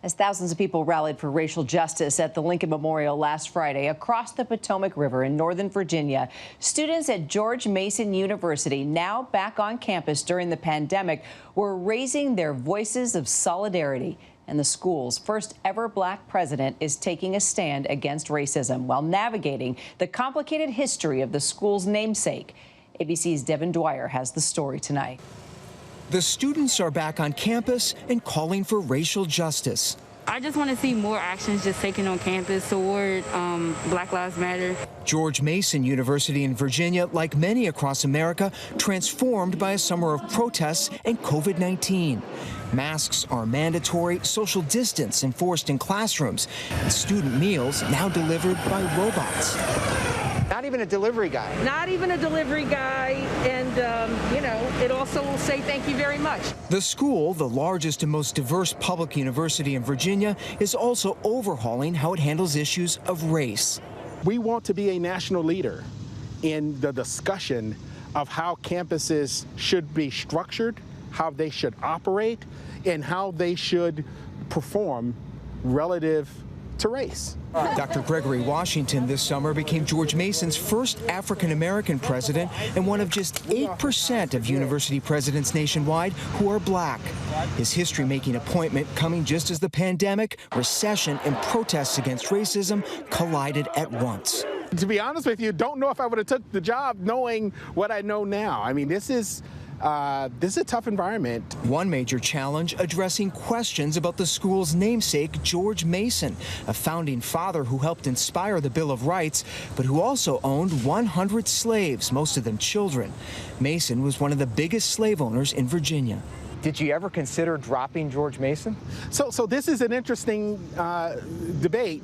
As thousands of people rallied for racial justice at the Lincoln Memorial last Friday across the Potomac River in Northern Virginia, students at George Mason University, now back on campus during the pandemic, were raising their voices of solidarity. And the school's first ever black president is taking a stand against racism while navigating the complicated history of the school's namesake. ABC's Devin Dwyer has the story tonight. The students are back on campus and calling for racial justice. I just want to see more actions just taken on campus toward Black Lives Matter. George Mason University in Virginia, like many across America, transformed by a summer of protests and COVID-19. Masks are mandatory, social distance enforced in classrooms, and student meals now delivered by robots. Not even a delivery guy. Not even a delivery guy, and it also will say thank you very much. The school, the largest and most diverse public university in Virginia, is also overhauling how it handles issues of race. We want to be a national leader in the discussion of how campuses should be structured, how they should operate, and how they should perform relative to race. Dr. Gregory Washington this summer became George Mason's first African-American president and one of just 8% of university presidents nationwide who are black. His history-making appointment coming just as the pandemic, recession, and protests against racism collided at once. To be honest with you, don't know if I would have took the job knowing what I know now. I mean, this is a tough environment. One major challenge, addressing questions about the school's namesake, George Mason, a founding father who helped inspire the Bill of Rights, but who also owned 100 slaves, most of them children. Mason was one of the biggest slave owners in Virginia. Did you ever consider dropping George Mason? So this is an interesting debate.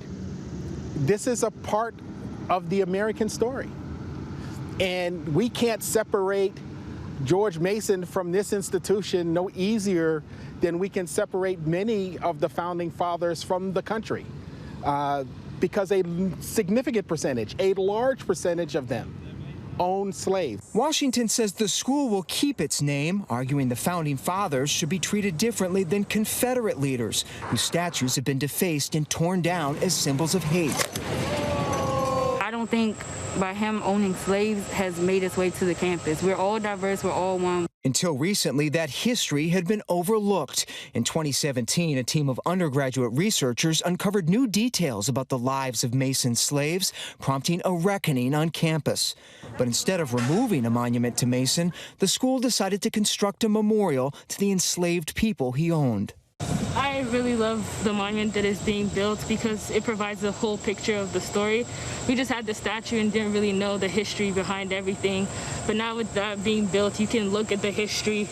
This is a part of the American story, and we can't separate George Mason from this institution no easier than we can separate many of the founding fathers from the country, because a significant percentage, a large percentage of them own slaves. Washington says the school will keep its name, arguing the founding fathers should be treated differently than Confederate leaders, whose statues have been defaced and torn down as symbols of hate. I don't think by him owning slaves has made its way to the campus. We're all diverse, we're all one. Until recently, that history had been overlooked. In 2017, a team of undergraduate researchers uncovered new details about the lives of Mason's slaves, prompting a reckoning on campus. But instead of removing a monument to Mason, the school decided to construct a memorial to the enslaved people he owned. I really love the monument that is being built because it provides a whole picture of the story. We just had the statue and didn't really know the history behind everything. But now with that being built, you can look at the history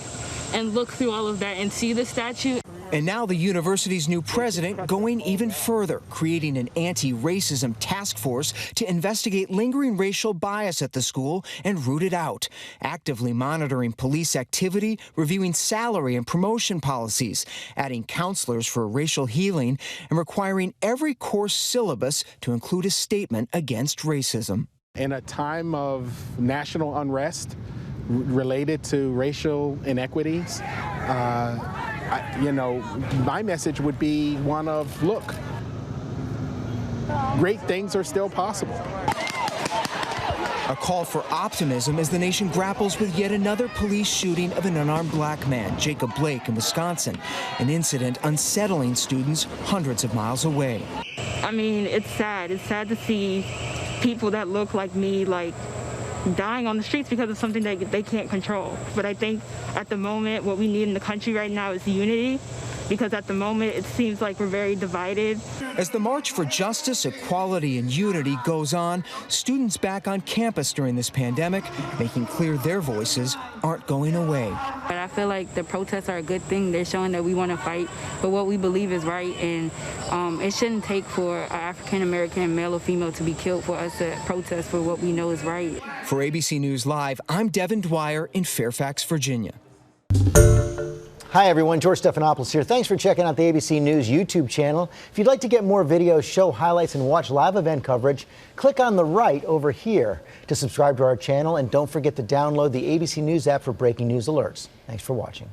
and look through all of that and see the statue. And now the university's new president going even further, creating an anti-racism task force to investigate lingering racial bias at the school and root it out, actively monitoring police activity, reviewing salary and promotion policies, adding counselors for racial healing, and requiring every course syllabus to include a statement against racism. In a time of national unrest related to racial inequities, my message would be one of, look, great things are still possible. A call for optimism as the nation grapples with yet another police shooting of an unarmed black man, Jacob Blake, in Wisconsin, an incident unsettling students hundreds of miles away. I mean, it's sad. It's sad to see people that look like me, dying on the streets because of something that they can't control. But I think at the moment, what we need in the country right now is unity, because at the moment, it seems like we're very divided. As the March for Justice, Equality, and Unity goes on, students back on campus during this pandemic making clear their voices aren't going away. But I feel like the protests are a good thing. They're showing that we want to fight for what we believe is right, and it shouldn't take for an African-American male or female to be killed for us to protest for what we know is right. For ABC News Live, I'm Devin Dwyer in Fairfax, Virginia. Hi everyone, George Stephanopoulos here. Thanks for checking out the ABC News YouTube channel. If you'd like to get more videos, show highlights, and watch live event coverage, click on the right over here to subscribe to our channel, and don't forget to download the ABC News app for breaking news alerts. Thanks for watching.